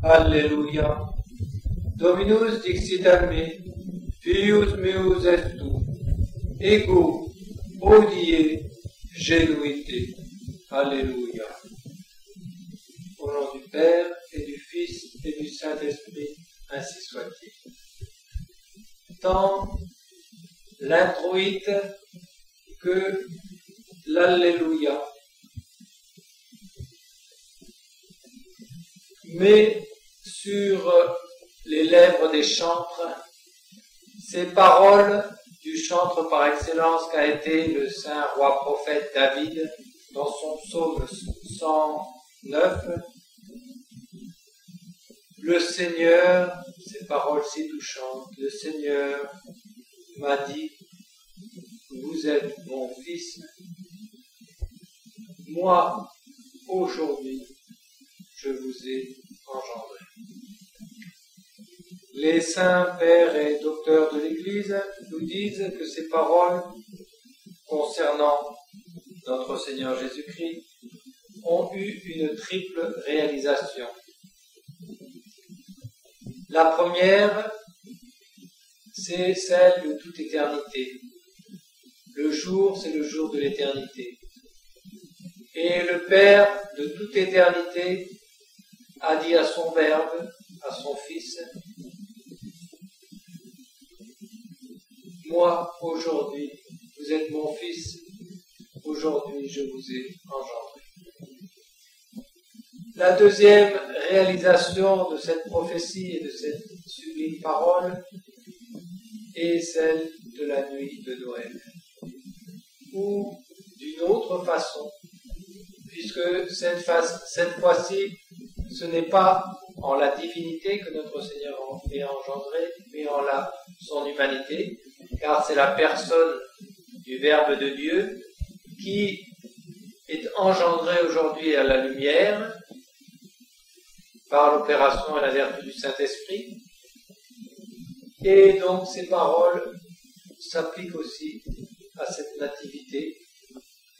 Alleluia. Dominus dixit ad me, Fius meus est tu, ego hodie genuite. Alléluia. Au nom du Père et du Fils et du Saint-Esprit, ainsi soit-il. Tant l'introïte que l'Alléluia. Mais sur les lèvres des chantres, ces paroles du chantre par excellence qu'a été le saint roi prophète David dans son psaume 109, le Seigneur, ces paroles si touchantes, le Seigneur m'a dit, vous êtes mon fils, moi aujourd'hui je vous ai engendré. Les saints pères et docteurs de l'Église nous disent que ces paroles concernant notre Seigneur Jésus-Christ ont eu une triple réalisation. La première, c'est celle de toute éternité. Le jour, c'est le jour de l'éternité. Et le Père de toute éternité a dit à son Verbe, à son Fils, moi, aujourd'hui, vous êtes mon Fils, aujourd'hui, je vous ai engendré. La deuxième réalisation de cette prophétie et de cette sublime parole est celle de la nuit de Noël. Ou d'une autre façon, puisque cette fois-ci, ce n'est pas en la divinité que notre Seigneur est engendré, mais en son humanité, car c'est la personne du Verbe de Dieu qui est engendré aujourd'hui à la lumière par l'opération et la vertu du Saint-Esprit. Et donc ces paroles s'appliquent aussi à cette nativité,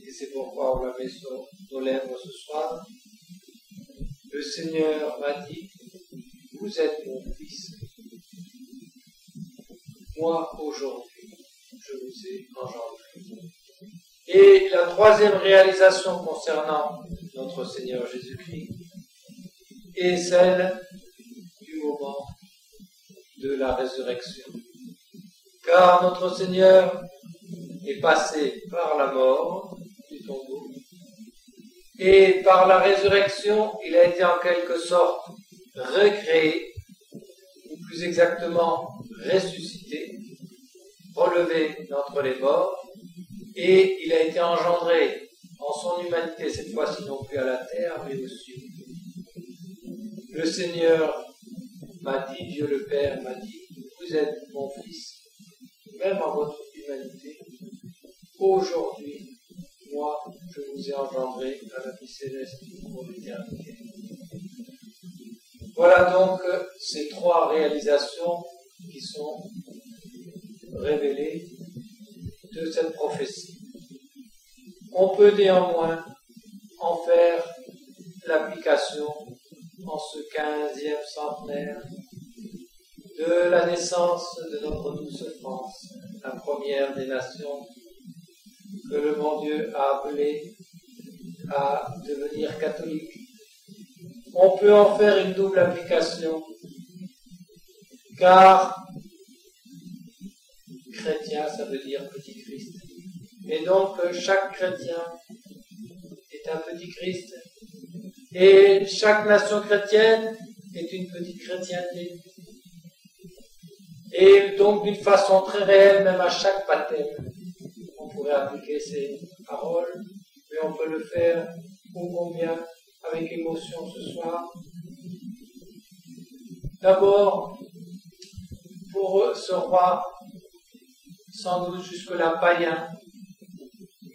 et c'est pourquoi on la met sur nos lèvres ce soir. Le Seigneur m'a dit, vous êtes mon Fils, moi aujourd'hui je vous ai engendré. Et la troisième réalisation concernant notre Seigneur Jésus-Christ est celle du moment de la résurrection. Car notre Seigneur est passé par la mort du tombeau et par la résurrection, il a été en quelque sorte recréé, ou plus exactement ressuscité, relevé d'entre les morts, et il a été engendré en son humanité, cette fois-ci non plus à la terre, mais au ciel. Le Seigneur m'a dit, Dieu le Père m'a dit, vous êtes mon Fils, même en votre humanité. Aujourd'hui, moi, je vous ai engendré à la vie céleste pour l'éternité. Voilà donc ces trois réalisations qui sont révélées de cette prophétie. On peut néanmoins en faire l'application en ce 15e centenaire de la naissance de notre douce France, la première des nations que le bon Dieu a appelée à devenir catholique. On peut en faire une double application, car chrétien, ça veut dire petit Christ. Et donc, chaque chrétien est un petit Christ. Et chaque nation chrétienne est une petite chrétienté. Et donc, d'une façon très réelle, même à chaque baptême, on pourrait appliquer ces paroles, mais on peut le faire ô combien avec émotion ce soir. D'abord, pour ce roi, sans doute jusque-là païen,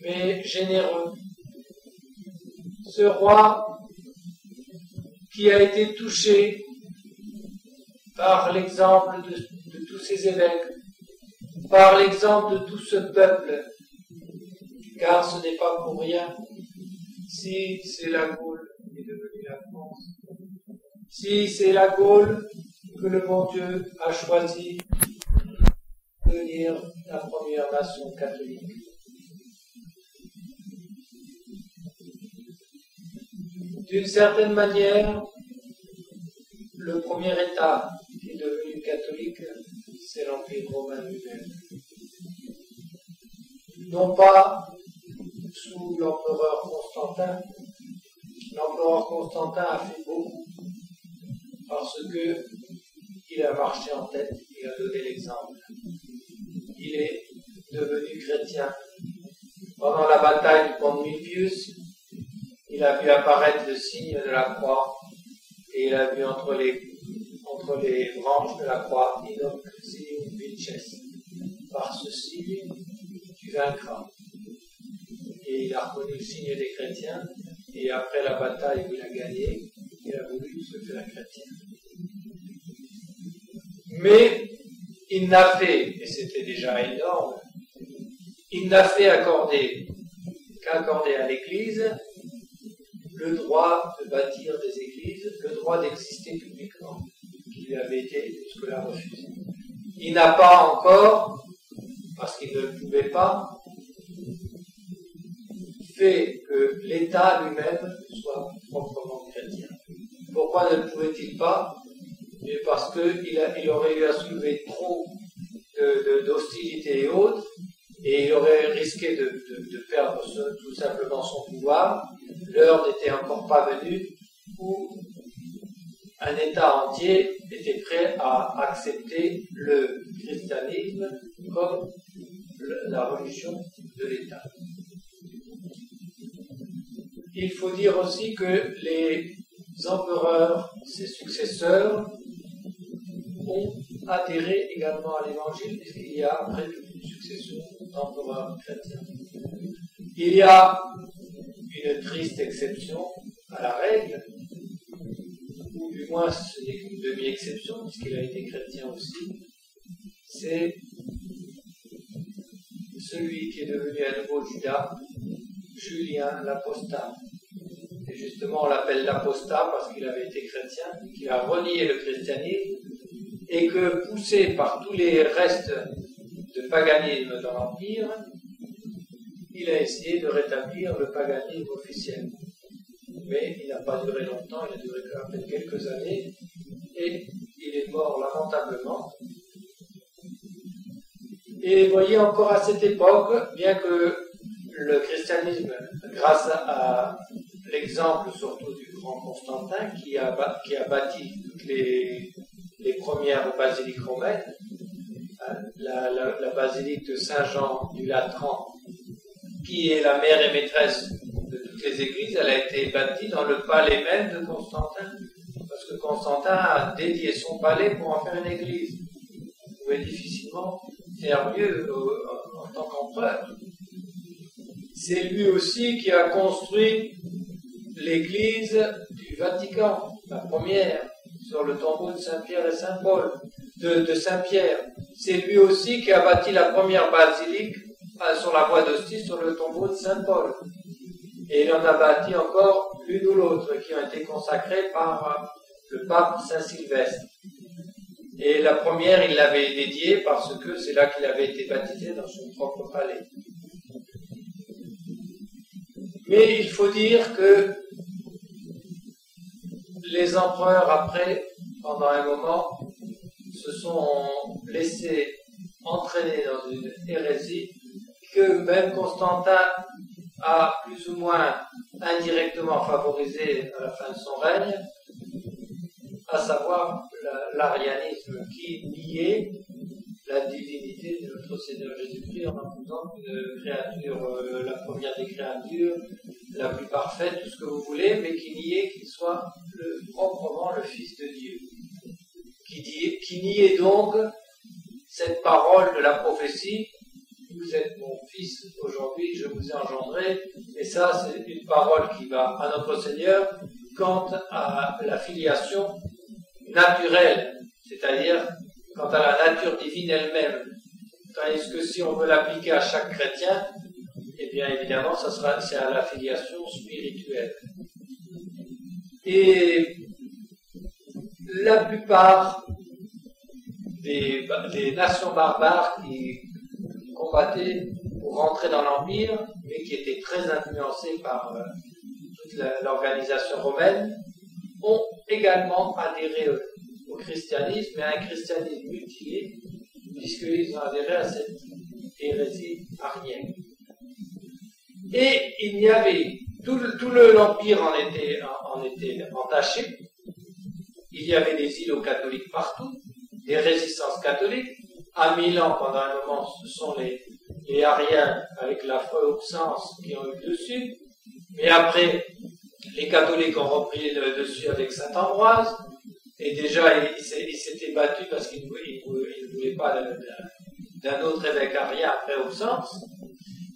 mais généreux. Ce roi qui a été touché par l'exemple de tous ces évêques, par l'exemple de tout ce peuple, car ce n'est pas pour rien si c'est la Gaule qui est devenue la France, si c'est la Gaule que le bon Dieu a choisi de devenir la première nation catholique. D'une certaine manière, le premier État qui est devenu catholique, c'est l'Empire romain lui-même. Non pas sous l'empereur Constantin. L'empereur Constantin a fait beaucoup parce qu'il a marché en tête, il a donné l'exemple. Il est devenu chrétien. Pendant la bataille du pont de Milvius, il a vu apparaître le signe de la croix et il a vu entre les branches de la croix « Inoc signium vinces ». Par ce signe, tu vaincras. Et il a reconnu le signe des chrétiens et après la bataille où il a gagné, il a voulu se faire chrétien. Mais il n'a fait, et c'était déjà énorme, il n'a fait qu'accorder à l'Église le droit de bâtir des églises, le droit d'exister publiquement, qui lui avait été jusque-là refusé. Il n'a pas encore, parce qu'il ne le pouvait pas, fait que l'État lui-même soit proprement chrétien. Pourquoi ne le pouvait-il pas? Parce qu'il aurait eu à soulever trop d'hostilité et autres, et il aurait risqué de perdre tout simplement son pouvoir. L'heure n'était encore pas venue où un État entier était prêt à accepter le christianisme comme la religion de l'État. Il faut dire aussi que les empereurs, ses successeurs, ont adhéré également à l'Évangile, puisqu'il y a après toute une succession d'empereurs chrétiens. Il y a une triste exception à la règle, ou du moins ce n'est qu'une demi-exception, puisqu'il a été chrétien aussi, c'est celui qui est devenu à nouveau Judas, Julien l'apostat. Et justement, on l'appelle l'apostat parce qu'il avait été chrétien, qu'il a renié le christianisme, et que, poussé par tous les restes de paganisme dans l'Empire, il a essayé de rétablir le paganisme officiel. Mais il n'a pas duré longtemps, il a duré à peine quelques années, et il est mort lamentablement. Et voyez, encore à cette époque, bien que le christianisme, grâce à l'exemple surtout du grand Constantin, qui a bâti toutes les premières basiliques romaines, la basilique de Saint-Jean du Latran, qui est la mère et maîtresse de toutes les églises, elle a été bâtie dans le palais même de Constantin, parce que Constantin a dédié son palais pour en faire une église. Vous pouvez difficilement faire mieux en tant qu'empereur. C'est lui aussi qui a construit l'église du Vatican, la première, sur le tombeau de Saint-Pierre et Saint-Paul, de Saint-Pierre. C'est lui aussi qui a bâti la première basilique sur la voie d'Ostie, sur le tombeau de Saint-Paul. Et il en a bâti encore l'une ou l'autre, qui ont été consacrées par le pape Saint-Sylvestre. Et la première, il l'avait dédiée parce que c'est là qu'il avait été baptisé dans son propre palais. Mais il faut dire que les empereurs, après, pendant un moment, se sont laissés entraîner dans une hérésie que même Constantin a plus ou moins indirectement favorisé à la fin de son règne, à savoir l'arianisme qui niait la divinité de notre Seigneur Jésus-Christ en imposant une créature, la première des créatures, la plus parfaite, tout ce que vous voulez, mais qui niait qu'il soit proprement le Fils de Dieu. Qui niait donc cette parole de la prophétie: vous êtes mon fils, aujourd'hui je vous ai engendré. Et ça, c'est une parole qui va à notre Seigneur quant à la filiation naturelle, c'est-à-dire quant à la nature divine elle-même. Tandis que si on veut l'appliquer à chaque chrétien, eh bien évidemment, c'est à la filiation spirituelle. Et la plupart des nations barbares qui combattaient pour rentrer dans l'Empire, mais qui étaient très influencées par toute l'organisation romaine, ont également adhéré au christianisme, mais à un christianisme mutilé, puisqu'ils ont adhéré à cette hérésie arienne. Et il y avait, tout l'Empire en était entaché. Il y avait des îlots catholiques partout, des résistances catholiques. À Milan, pendant un moment, ce sont les Ariens avec la foi Auxence qui ont eu le dessus. Mais après, les catholiques ont repris le dessus avec saint Ambroise. Et déjà, il s'était battu parce qu'il ne voulait pas d'un autre évêque arien après Auxence.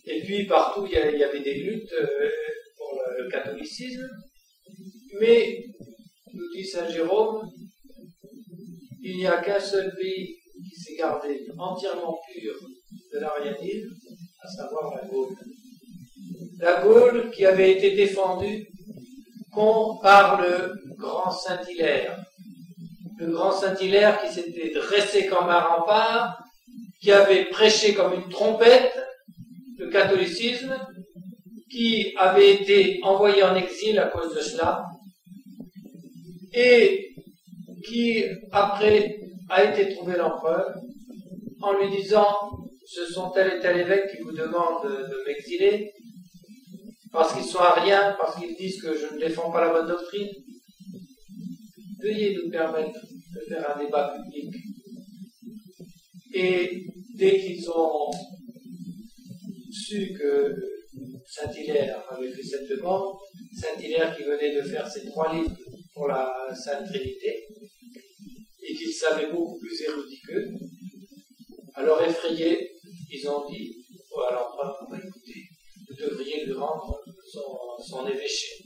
Et puis, partout, il y avait des luttes pour le catholicisme. Mais, nous dit saint Jérôme, il n'y a qu'un seul pays qui s'est gardé entièrement pur de l'arianisme, à savoir la Gaule. La Gaule qui avait été défendue par le grand Saint-Hilaire. Le grand Saint-Hilaire qui s'était dressé comme un rempart, qui avait prêché comme une trompette le catholicisme, qui avait été envoyé en exil à cause de cela, et qui, après, a été trouvé l'empereur en lui disant « Ce sont tel et tel évêque qui vous demandent de m'exiler, parce qu'ils sont ariens, parce qu'ils disent que je ne défends pas la bonne doctrine. Veuillez nous permettre de faire un débat public. » Et dès qu'ils ont su que Saint-Hilaire avait fait cette demande, Saint-Hilaire qui venait de faire ses 3 livres pour la Sainte Trinité, et qu'il savait beaucoup plus érudit qu'eux, alors effrayés, ils ont dit à l'empereur, écoutez, vous devriez lui rendre son évêché.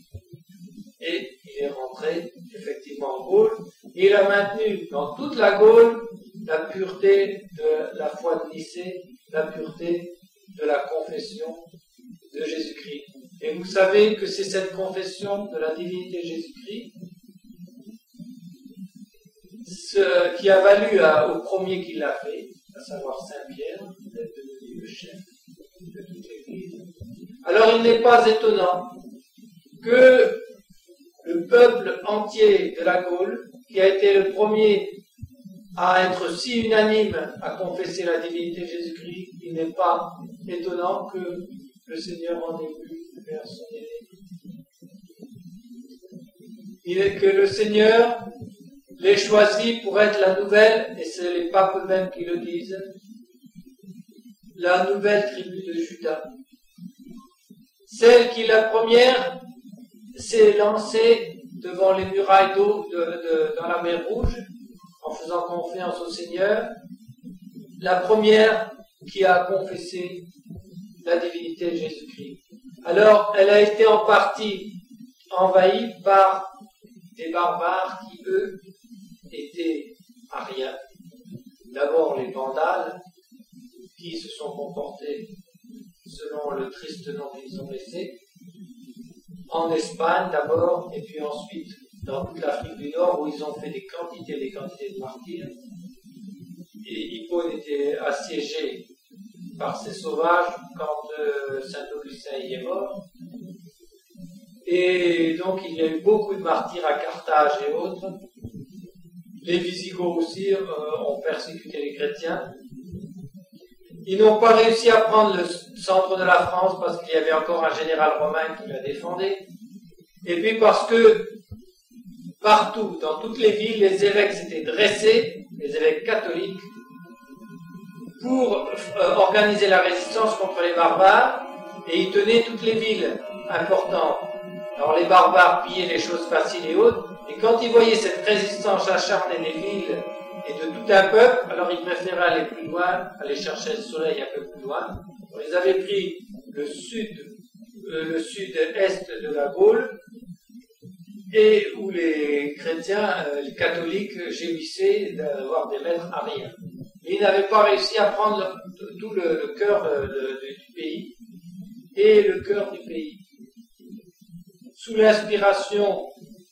Et il est rentré effectivement en Gaule, et il a maintenu dans toute la Gaule la pureté de la foi de Nicée, la pureté de la confession de Jésus-Christ. Et vous savez que c'est cette confession de la divinité de Jésus-Christ qui a valu au premier qui l'a fait, à savoir Saint-Pierre, d'être devenu le chef de toute l'Église. Alors il n'est pas étonnant que le peuple entier de la Gaule, qui a été le premier à être si unanime à confesser la divinité de Jésus-Christ, il n'est pas étonnant que le Seigneur en ait voulu faire son aîné. Que le Seigneur les choisit pour être la nouvelle, et c'est les papes eux-mêmes qui le disent, la nouvelle tribu de Juda. Celle qui, la première, s'est lancée devant les murailles d'eau dans la mer Rouge, en faisant confiance au Seigneur, la première qui a confessé la divinité de Jésus-Christ. Alors, elle a été en partie envahie par des barbares qui, eux, étaient ariens. D'abord les Vandales, qui se sont comportés selon le triste nom qu'ils ont laissé, en Espagne d'abord, et puis ensuite dans toute l'Afrique du Nord, où ils ont fait des quantités de martyrs. Et Hippone était assiégé par ces sauvages quand Saint-Augustin y est mort. Et donc il y a eu beaucoup de martyrs à Carthage et autres. Les Visigoths aussi ont persécuté les chrétiens. Ils n'ont pas réussi à prendre le centre de la France parce qu'il y avait encore un général romain qui la défendait. Et puis parce que partout, dans toutes les villes, les évêques s'étaient dressés, les évêques catholiques, pour organiser la résistance contre les barbares, et ils tenaient toutes les villes importantes. Alors les barbares pillaient les choses faciles et autres, et quand ils voyaient cette résistance acharnée des villes et de tout un peuple, alors ils préféraient aller plus loin, aller chercher le soleil un peu plus loin. Alors, ils avaient pris le sud-est de la Gaule, et où les chrétiens, les catholiques, gémissaient d'avoir des maîtres ariens. Mais ils n'avaient pas réussi à prendre tout le cœur du pays et le cœur du pays. Sous l'inspiration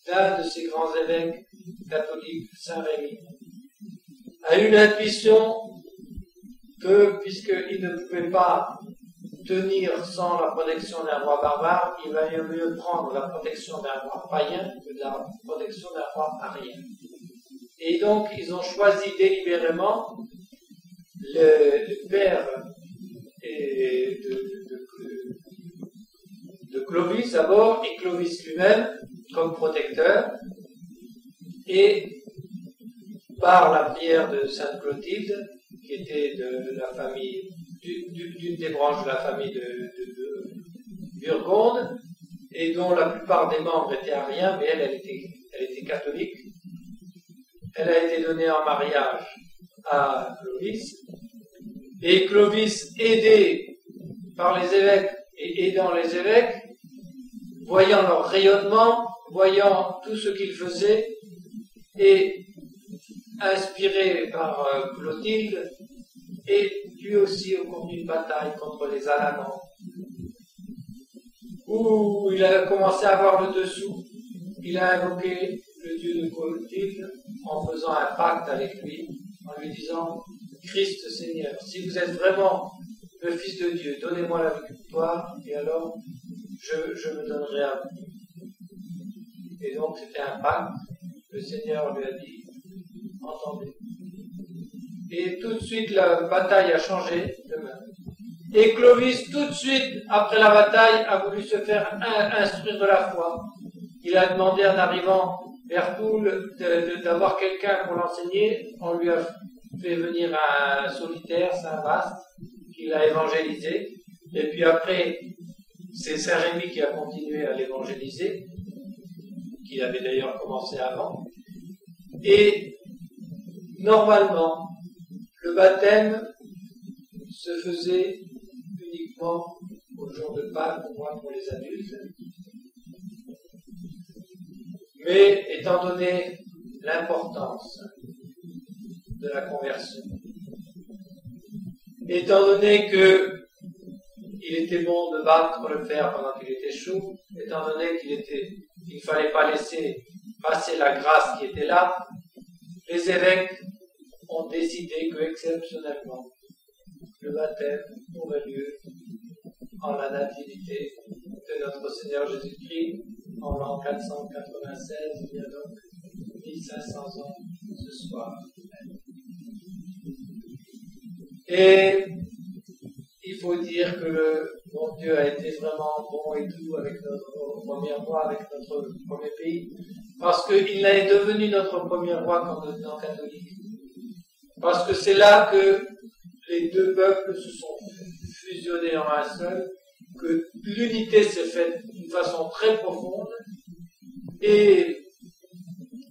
d'un de ces grands évêques catholiques, Saint Rémy, a eu l'intuition que, puisqu'il ne pouvait pas tenir sans la protection d'un roi barbare, il valait mieux prendre la protection d'un roi païen que de la protection d'un roi arien. Et donc, ils ont choisi délibérément le père de Clovis d'abord, et Clovis lui-même comme protecteur, et par la prière de Sainte Clotilde, qui était de la famille, d'une des branches de la famille de Burgonde, et dont la plupart des membres étaient ariens, mais elle était catholique. Elle a été donnée en mariage à Clovis, et Clovis, aidé par les évêques et aidant les évêques, voyant leur rayonnement, voyant tout ce qu'ils faisaient, et inspiré par Clotilde, et lui aussi au cours d'une bataille contre les Alamans, où il a commencé à avoir le dessous, il a invoqué le Dieu de Clotilde en faisant un pacte avec lui, en lui disant « Christ Seigneur, si vous êtes vraiment le Fils de Dieu, donnez-moi la victoire, et alors je me donnerai à vous. » Et donc c'était un pacte, le Seigneur lui a dit « Entendez. » Et tout de suite la bataille a changé de main. Et Clovis, tout de suite, après la bataille, a voulu se faire instruire de la foi. Il a demandé en arrivant vers Toul d'avoir quelqu'un pour l'enseigner. On lui a fait venir un solitaire, Saint Vaast, qui l'a évangélisé. Et puis après, c'est Saint Rémy qui a continué à l'évangéliser, qui avait d'ailleurs commencé avant. Et normalement, le baptême se faisait uniquement au jour de Pâques, au moins pour les adultes. Mais étant donné l'importance de la conversion, étant donné qu'il était bon de battre le fer pendant qu'il était chaud, étant donné qu'il ne fallait pas laisser passer la grâce qui était là, les évêques ont décidé que exceptionnellement le baptême aurait lieu en la nativité de notre Seigneur Jésus-Christ en l'an 496, il y a donc 1500 ans ce soir. Et il faut dire que le bon Dieu a été vraiment bon et doux avec notre premier roi, avec notre premier pays, parce qu'il est devenu notre premier roi qu'en devenant catholique. Parce que c'est là que les deux peuples se sont fusionnés en un seul, que l'unité s'est faite d'une façon très profonde, et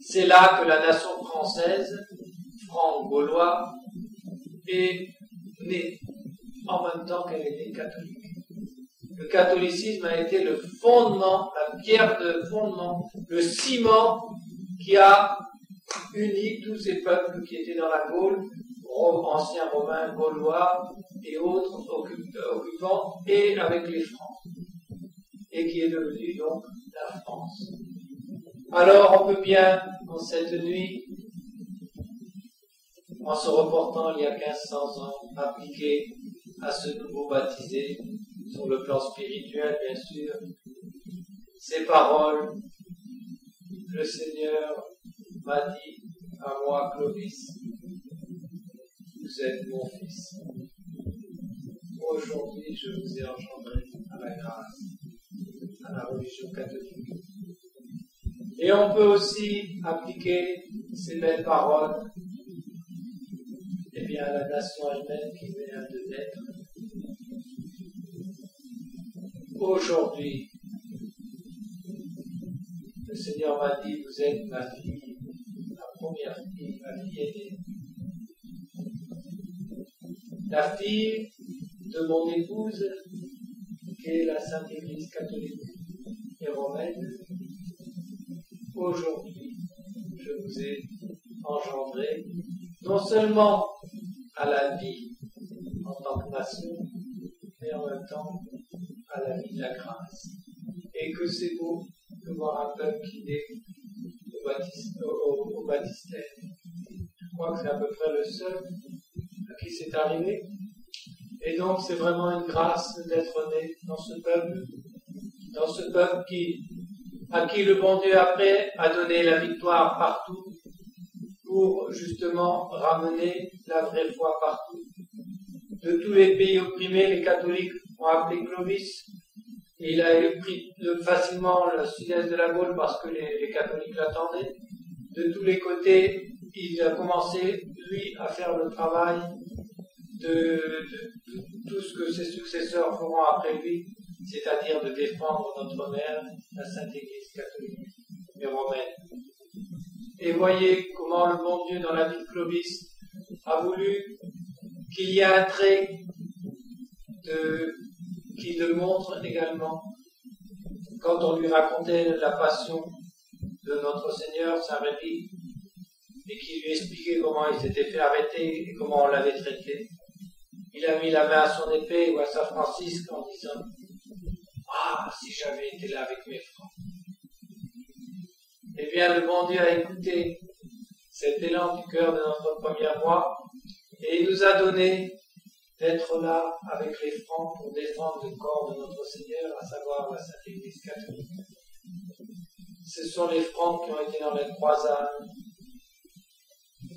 c'est là que la nation française, franc-gaulois, est née en même temps qu'elle était catholique. Le catholicisme a été le fondement, la pierre de fondement, le ciment qui a uni tous ces peuples qui étaient dans la Gaule, anciens romains, gaulois et autres occupants, et avec les Francs, et qui est devenu donc la France. Alors on peut bien, en cette nuit, en se reportant il y a 1500 ans, appliquer à ce nouveau baptisé, sur le plan spirituel bien sûr, ces paroles. Le Seigneur m'a dit à moi, Clovis, vous êtes mon fils. Aujourd'hui, je vous ai engendré à la grâce, à la religion catholique. Et on peut aussi appliquer ces belles paroles à la nation elle-même qui vient de naître. Aujourd'hui, le Seigneur m'a dit, vous êtes ma fille, ma première fille, ma fille aînée. La fille de mon épouse, qui est la Sainte Église catholique et romaine. Aujourd'hui, je vous ai engendré, non seulement à la vie en tant que nation, mais en même temps à la vie de la grâce. Et que c'est beau de voir un peuple qui naît au baptistère. Je crois que c'est à peu près le seul à qui c'est arrivé. Et donc c'est vraiment une grâce d'être né dans ce peuple à qui le bon Dieu après a donné la victoire partout pour justement ramener la vraie foi partout. De tous les pays opprimés, les catholiques ont appelé Clovis. Et il a pris facilement le sud-est de la Gaule parce que les catholiques l'attendaient. De tous les côtés, il a commencé, lui, à faire le travail de tout ce que ses successeurs feront après lui, c'est-à-dire de défendre notre mère, la Sainte Église catholique et romaine. Et voyez comment le bon Dieu, dans la vie de Clovis, a voulu qu'il y ait un trait qui le montre également. Quand on lui racontait la passion de notre Seigneur, Saint Rémy, et qui lui expliquait comment il s'était fait arrêter et comment on l'avait traité, il a mis la main à son épée ou à Saint Francisque en disant « Ah, si j'avais été là avec mes francs !» Eh bien, le bon Dieu a écouté cet élan du cœur de notre première voix et il nous a donné d'être là avec les francs pour défendre le corps de notre Seigneur, à savoir la Sainte Église catholique. Ce sont les francs qui ont été dans les croisades.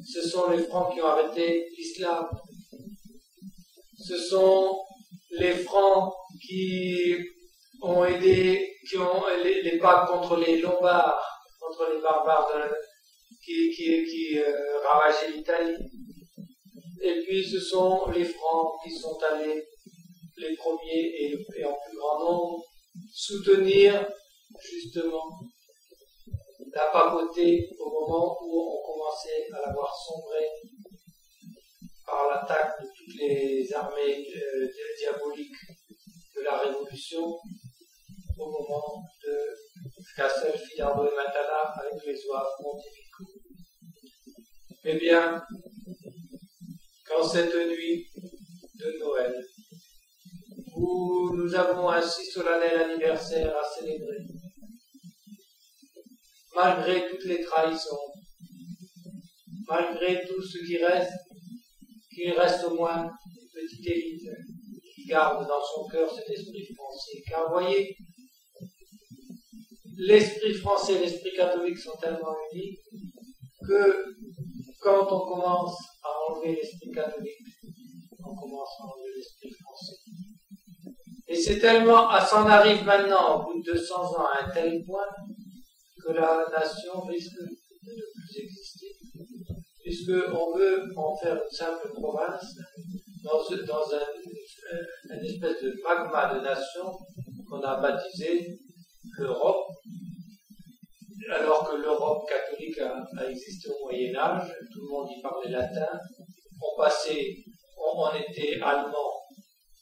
Ce sont les francs qui ont arrêté l'islam. Ce sont les francs qui ont aidé, les papes contre les Lombards, contre les barbares qui ravageaient l'Italie. Et puis ce sont les Francs qui sont allés, les premiers et en plus grand nombre, soutenir justement la papauté au moment où on commençait à la voir sombrer par l'attaque de toutes les armées diaboliques de la Révolution, au moment de Cassel, Filardo et Matala avec les oies pontificaux. Eh bien, quand cette nuit de Noël, où nous avons un si solennel anniversaire à célébrer, malgré toutes les trahisons, malgré tout ce qui reste, qu'il reste au moins une petite élite qui garde dans son cœur cet esprit français. Car voyez, l'esprit français et l'esprit catholique sont tellement unis que quand on commence à enlever l'esprit catholique, on commence à enlever l'esprit français. Et c'est tellement, ça en arrive maintenant, au bout de 200 ans, à un tel point que la nation risque de ne plus exister. Puisqu'on veut en faire une simple province dans un espèce de magma de nation qu'on a baptisé l'Europe, alors que l'Europe catholique a existé au Moyen-Âge, tout le monde y parlait latin, on était allemand,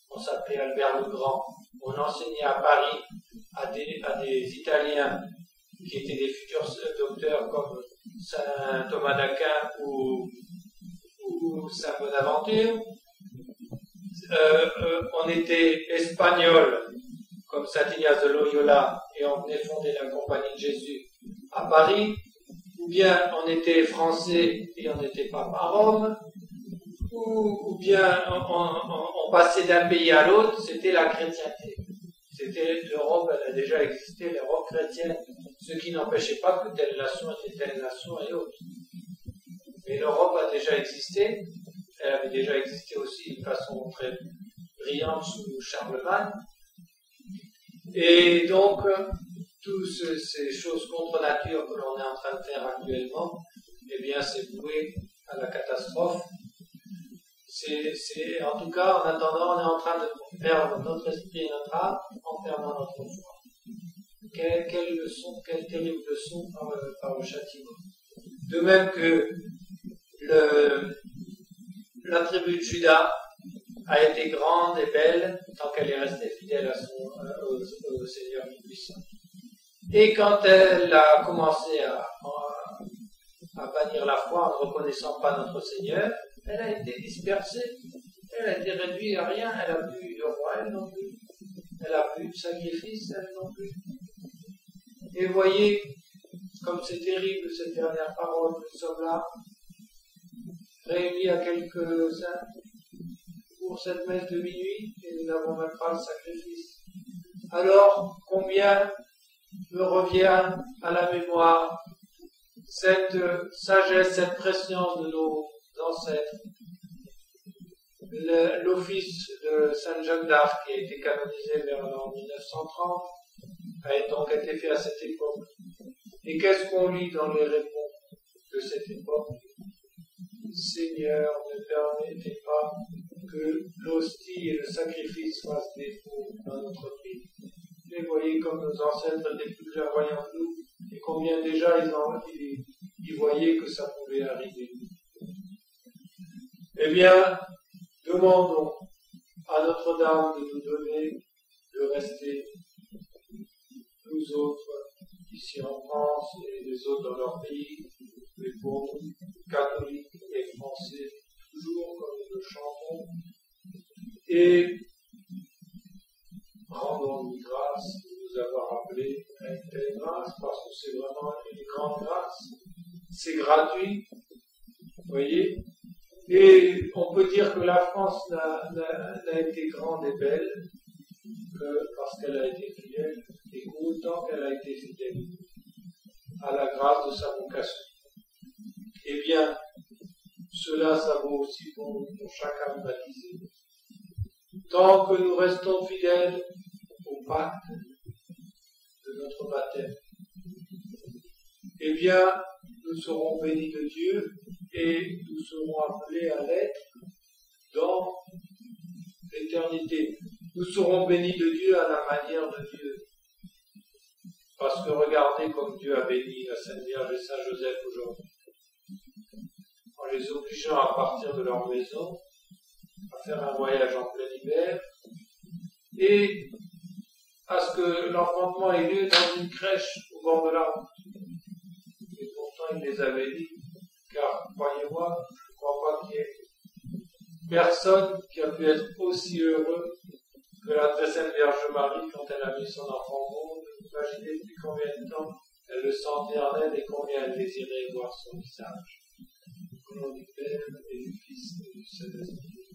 on s'appelait Albert le Grand, on enseignait à Paris à des Italiens qui étaient des futurs docteurs comme Saint Thomas d'Aquin ou Saint Bonaventure. On était espagnol comme Saint Ignace de Loyola et on venait fonder la Compagnie de Jésus à Paris, ou bien on était français et on n'était pas à Rome, ou bien on passait d'un pays à l'autre, c'était la chrétienté. C'était l'Europe, elle a déjà existé, l'Europe chrétienne, ce qui n'empêchait pas que telle nation était telle nation et autre. Mais l'Europe a déjà existé, elle avait déjà existé aussi d'une façon très brillante sous Charlemagne. Et donc, toutes ces choses contre nature que l'on est en train de faire actuellement, eh bien, c'est voué à la catastrophe. En tout cas, en attendant, on est en train de perdre notre esprit et notre âme en perdant notre foi. Quelle terrible leçon par le châtiment. De même que la tribu de Juda a été grande et belle tant qu'elle est restée fidèle au Seigneur Tout-Puissant. Et quand elle a commencé à bannir la foi en ne reconnaissant pas notre Seigneur, elle a été dispersée, elle a été réduite à rien, elle a plus de roi, elle non plus, elle a plus de sacrifice, elle non plus. Et voyez, comme c'est terrible cette dernière parole, nous sommes là, réunis à quelques-uns pour cette messe de minuit, et nous n'avons même pas le sacrifice. Alors, combien me revient à la mémoire cette sagesse, cette préscience de nos ancêtres. L'office de Sainte Jeanne d'Arc, qui a été canonisé vers l'an 1930, a donc été fait à cette époque. Et qu'est-ce qu'on lit dans les réponses de cette époque? Seigneur, ne permettez pas que l'hostie et le sacrifice fassent défaut dans notre pays. Et voyez comme nos ancêtres étaient plus clairvoyants que nous, et combien déjà ils voyaient que ça pouvait arriver. Eh bien, demandons à Notre-Dame de nous donner de rester, nous autres, ici en France, et les autres dans leur pays, mais pour nous, catholiques et français, toujours comme nous le chantons, et rendons-nous grâce de nous avoir appelés à une telle grâce, parce que c'est vraiment une grande grâce. C'est gratuit, vous voyez. Et on peut dire que la France n'a été grande et belle que parce qu'elle a été fidèle, et autant qu'elle a été fidèle à la grâce de sa vocation. Eh bien, cela, ça vaut aussi pour chacun baptisé. Tant que nous restons fidèles au pacte de notre baptême, eh bien, nous serons bénis de Dieu et nous serons appelés à l'être dans l'éternité. Nous serons bénis de Dieu à la manière de Dieu. Parce que regardez comme Dieu a béni la Sainte Vierge et Saint Joseph aujourd'hui. En les obligeant à partir de leur maison, à faire un voyage en plein hiver, et à ce que l'enfantement ait lieu dans une crèche au bord de la route. Et pourtant, il les avait dit, car, croyez-moi, je ne crois pas qu'il y ait personne qui a pu être aussi heureux que la très sainte Vierge Marie quand elle a mis son enfant au monde. Imaginez depuis combien de temps elle le sentait en elle et combien elle désirait voir son visage. Au nom du Père et du Fils et du Saint-Esprit.